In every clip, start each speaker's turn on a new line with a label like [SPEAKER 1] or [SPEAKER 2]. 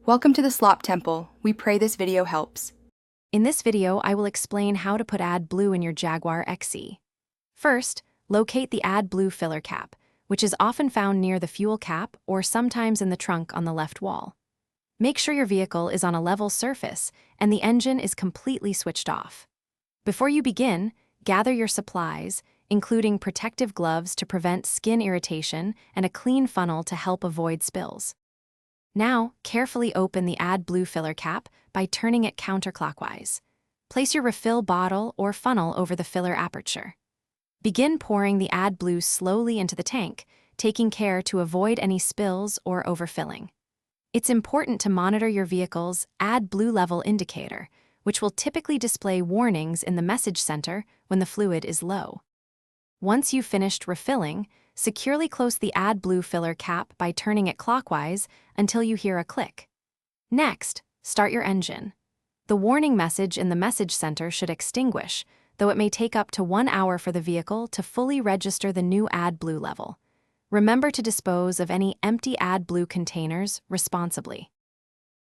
[SPEAKER 1] Welcome to the Slop Temple. We pray this video helps.
[SPEAKER 2] In this video, I will explain how to put AdBlue in your Jaguar XE. First, locate the AdBlue filler cap, which is often found near the fuel cap or sometimes in the trunk on the left wall. Make sure your vehicle is on a level surface and the engine is completely switched off. Before you begin, gather your supplies, including protective gloves to prevent skin irritation and a clean funnel to help avoid spills. Now, carefully open the AdBlue filler cap by turning it counterclockwise. Place your refill bottle or funnel over the filler aperture. Begin pouring the AdBlue slowly into the tank, taking care to avoid any spills or overfilling. It's important to monitor your vehicle's AdBlue level indicator, which will typically display warnings in the message center when the fluid is low. Once you've finished refilling, securely close the AdBlue filler cap by turning it clockwise until you hear a click. Next, start your engine. The warning message in the message center should extinguish, though it may take up to 1 hour for the vehicle to fully register the new AdBlue level. Remember to dispose of any empty AdBlue containers responsibly.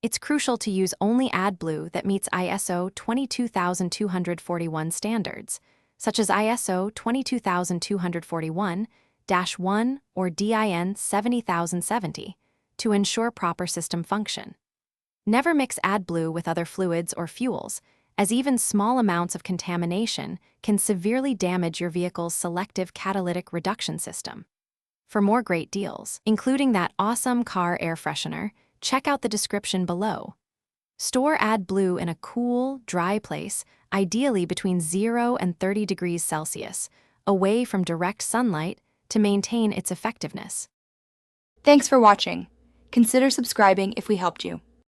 [SPEAKER 2] It's crucial to use only AdBlue that meets ISO 22241 standards, such as ISO 22241-1 or DIN 70070, to ensure proper system function. Never mix AdBlue with other fluids or fuels, as even small amounts of contamination can severely damage your vehicle's selective catalytic reduction system. For more great deals, including that awesome car air freshener, check out the description below. Store AdBlue in a cool, dry place, ideally between 0 and 30 degrees Celsius, away from direct sunlight to maintain its effectiveness.
[SPEAKER 1] Thanks for watching. Consider subscribing if we helped you.